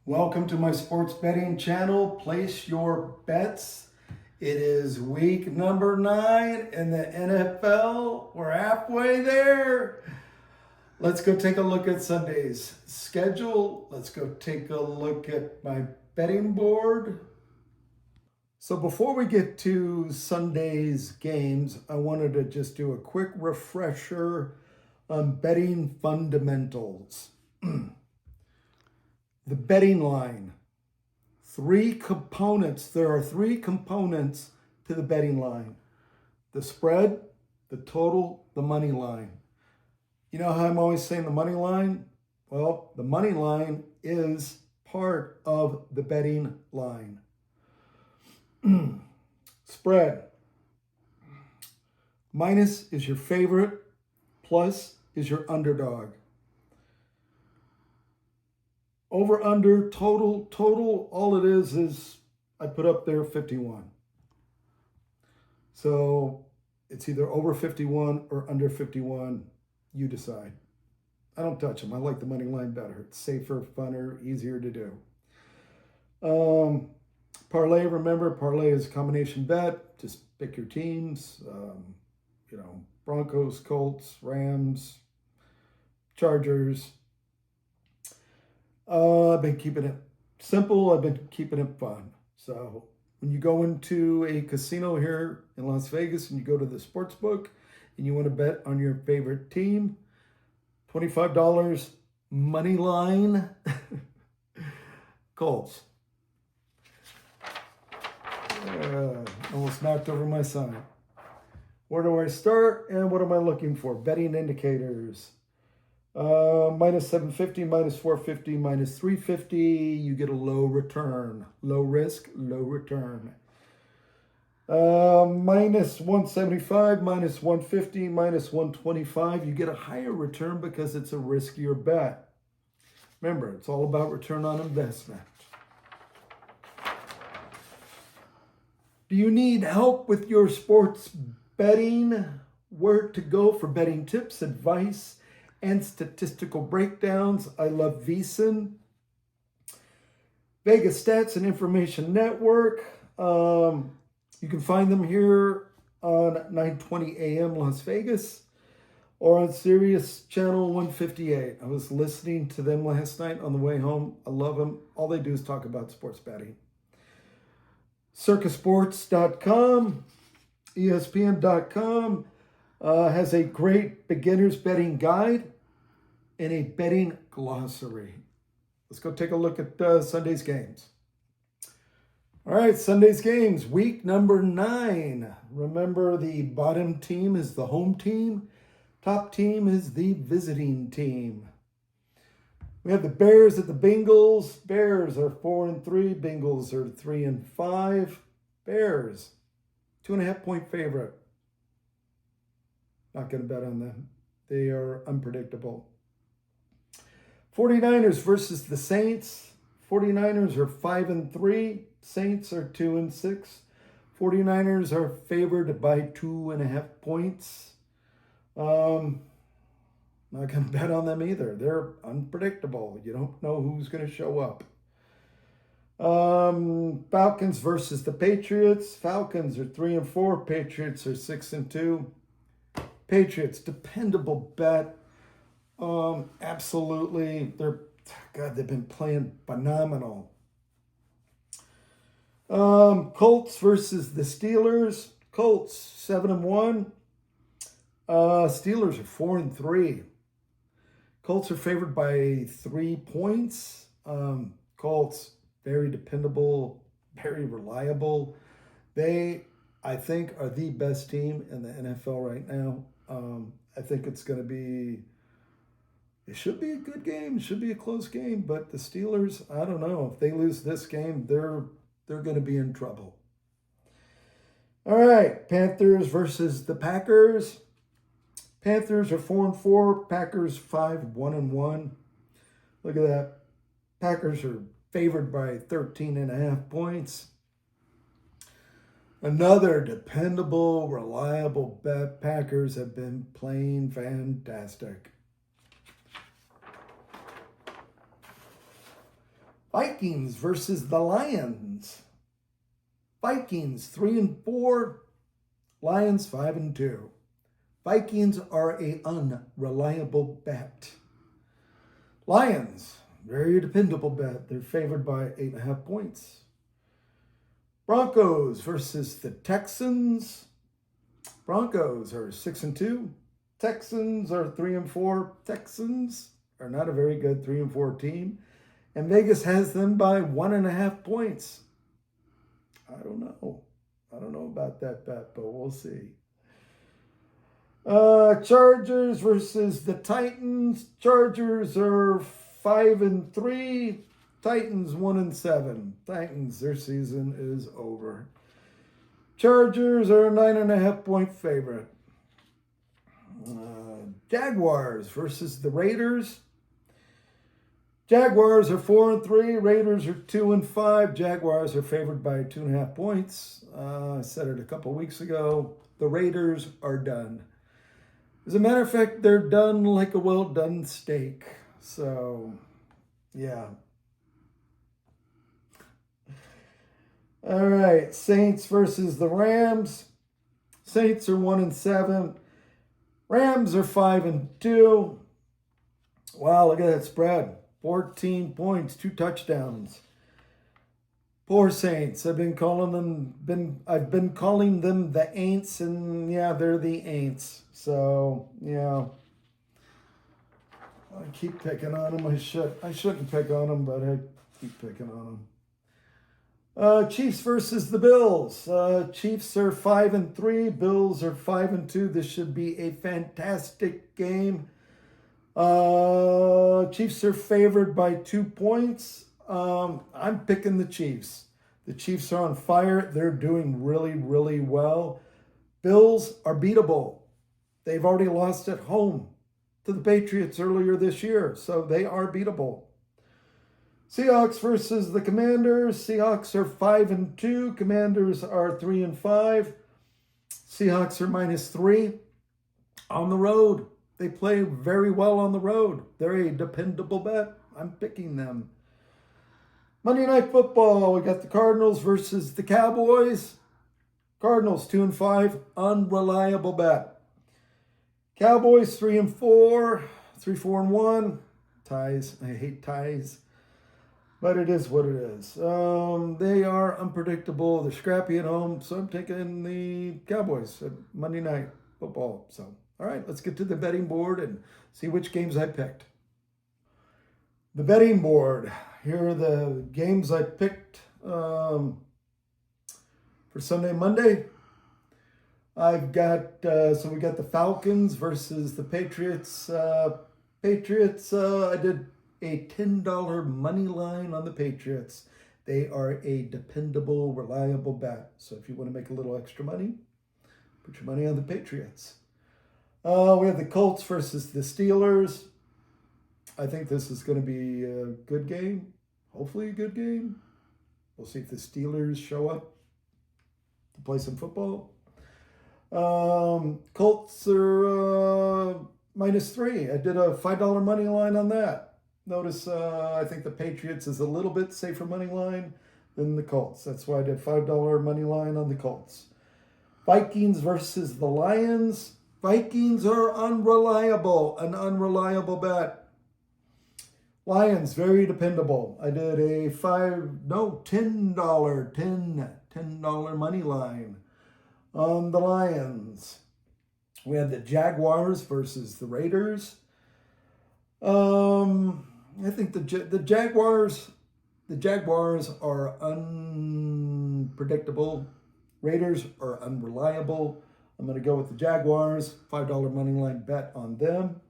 Welcome to my sports betting channel. Place your bets. It is week number 9 in the NFL. We're halfway there. Let's go take a look at Sunday's schedule. Let's go take a look at my betting board. So before we get to Sunday's games, I wanted to just do a quick refresher on betting fundamentals. The betting line. There are three components to the betting line: the spread, the total, the money line. You know how I'm always saying the money line? Well, the money line is part of the betting line. Spread. Minus is your favorite, plus is your underdog. Over, under, total, all it is I put up there 51. So it's either over 51 or under 51. You decide. I don't touch them. I like the money line better. It's safer, funner, easier to do. Parlay, remember, parlay is a combination bet. Just pick your teams. Broncos, Colts, Rams, Chargers. I've been keeping it simple. I've been keeping it fun. So when you go into a casino here in Las Vegas and you go to the sports book and you want to bet on your favorite team, $25 money line, Colts. Almost knocked over my sign. Where do I start and what am I looking for? Betting indicators. Minus 750, minus 450, minus 350, you get a low return. Low risk, low return. Minus 175, minus 150, minus 125, you get a higher return because it's a riskier bet. Remember, it's all about return on investment. Do you need help with your sports betting? Where to go for betting tips, advice, and statistical breakdowns? I love VSiN. Vegas Stats and Information Network. You can find them here on 920 AM Las Vegas or on Sirius Channel 158. I was listening to them last night on the way home. I love them. All they do is talk about sports betting. Circasports.com, ESPN.com has a great beginner's betting guide and a betting glossary. Let's go take a look at Sunday's games. All right, Sunday's games, week number 9. Remember, the bottom team is the home team. Top team is the visiting team. We have the Bears at the Bengals. Bears are 4-3. Bengals are 3-5. Bears, 2.5-point favorite. Not going to bet on them. They are unpredictable. 49ers versus the Saints. 49ers are 5-3. Saints are 2-6. 49ers are favored by 2.5 points. Not going to bet on them either. They're unpredictable. You don't know who's going to show up. Falcons versus the Patriots. Falcons are 3-4. Patriots are 6-2. Patriots, dependable bet. Absolutely. They've been playing phenomenal. Colts versus the Steelers. Colts 7-1. Steelers are 4-3. Colts are favored by 3 points. Colts, very dependable, very reliable. They, I think, are the best team in the NFL right now. I think it should be a good game. It should be a close game. But the Steelers, I don't know. If they lose this game, they're going to be in trouble. All right, Panthers versus the Packers. Panthers are 4-4. Packers 5-1-1. Look at that. Packers are favored by 13.5 points. Another dependable, reliable bet. Packers have been playing fantastic. Vikings versus the Lions. Vikings 3-4, Lions 5-2. Vikings are a unreliable bet. Lions, very dependable bet. They're favored by 8.5 points. Broncos versus the Texans. Broncos are 6-2. Texans are 3-4. Texans are not a very good 3-4 team. And Vegas has them by 1.5 points. I don't know. I don't know about that bet, but we'll see. Chargers versus the Titans. Chargers are 5-3. Titans 1-7. Titans, their season is over. Chargers are a 9.5 point favorite. Jaguars versus the Raiders. Jaguars are 4-3. Raiders are 2-5. Jaguars are favored by 2.5 points. I said it a couple weeks ago. The Raiders are done. As a matter of fact, they're done like a well-done steak. So, yeah. All right, Saints versus the Rams. Saints are 1-7. Rams are 5-2. Wow, look at that spread. 14 points, 2 touchdowns. Poor Saints. I've been calling them the Aints, and yeah, they're the Aints. So, yeah. I keep picking on them. I shouldn't pick on them, but I keep picking on them. Chiefs versus the Bills. Chiefs are 5-3. Bills are 5-2. This should be a fantastic game. Chiefs are favored by 2 points. I'm picking the Chiefs. The Chiefs are on fire. They're doing really, really well. Bills are beatable. They've already lost at home to the Patriots earlier this year, so they are beatable. Seahawks versus the Commanders. Seahawks are 5-2. Commanders are 3-5. Seahawks are -3 on the road. They play very well on the road. They're a dependable bet. I'm picking them. Monday Night Football. We got the Cardinals versus the Cowboys. Cardinals 2-5. Unreliable bet. Cowboys 3-4. 3-4-1. Ties. I hate ties. But it is what it is. They are unpredictable. They're scrappy at home. So I'm taking the Cowboys at Monday Night Football. So, all right, let's get to the betting board and see which games I picked. The betting board. Here are the games I picked for Sunday and Monday. I've got, so we got the Falcons versus the Patriots. I did a $10 money line on the Patriots. They are a dependable, reliable bet. So if you want to make a little extra money, put your money on the Patriots. We have the Colts versus the Steelers. I think this is going to be a good game. Hopefully a good game. We'll see if the Steelers show up to play some football. Colts are -3. I did a $5 money line on that. Notice I think the Patriots is a little bit safer money line than the Colts. That's why I did $5 money line on the Colts. Vikings versus the Lions. Vikings are unreliable, an unreliable bet. Lions, very dependable. I did a $10 money line on the Lions. We had the Jaguars versus the Raiders. I think the Jaguars are unpredictable. Raiders are unreliable. I'm going to go with the Jaguars. $5 money line bet on them.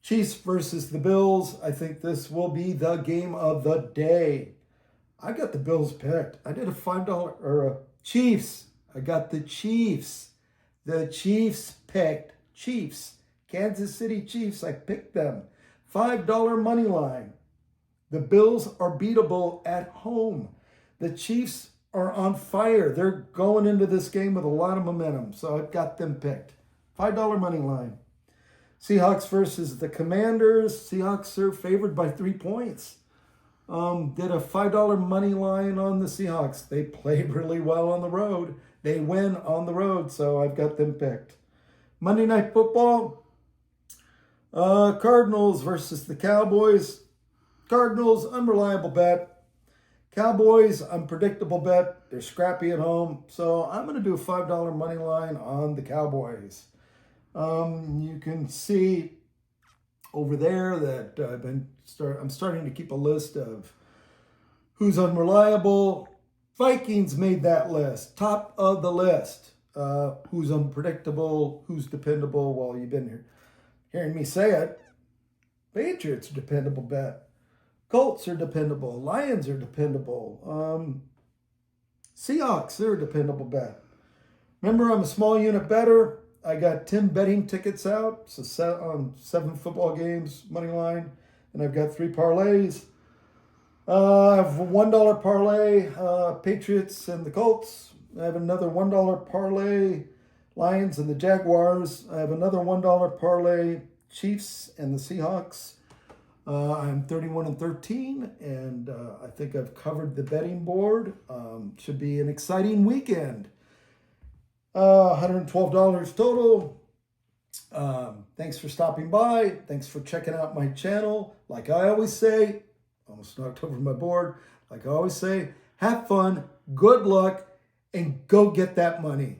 Chiefs versus the Bills. I think this will be the game of the day. I got the Bills picked. I did a $5 Chiefs. I got the Chiefs. The Chiefs picked. Chiefs. Kansas City Chiefs. I picked them. $5 money line. The Bills are beatable at home. The Chiefs are on fire. They're going into this game with a lot of momentum. So I've got them picked. $5 money line. Seahawks versus the Commanders. Seahawks are favored by 3 points. Did a $5 money line on the Seahawks. They played really well on the road. They win on the road, so I've got them picked. Monday Night Football, Cardinals versus the Cowboys. Cardinals, unreliable bet. Cowboys, unpredictable bet. They're scrappy at home, so I'm going to do a $5 money line on the Cowboys. You can see over there that I'm starting to keep a list of who's unreliable. Vikings made that list, top of the list. Who's unpredictable, who's dependable. Well, you've been hearing me say it. Patriots, dependable bet. Colts are dependable. Lions are dependable. Seahawks, they're a dependable bet. Remember, I'm a small unit bettor. I got 10 betting tickets out, so 7 football games, money line, and I've got 3 parlays. I have a $1 parlay, Patriots and the Colts. I have another $1 parlay, Lions and the Jaguars. I have another $1 parlay, Chiefs and the Seahawks. I'm 31-13, and I think I've covered the betting board. Should be an exciting weekend. $112 total. Thanks for stopping by. Thanks for checking out my channel. Like I always say, almost knocked over my board. Like I always say, have fun, good luck, and go get that money.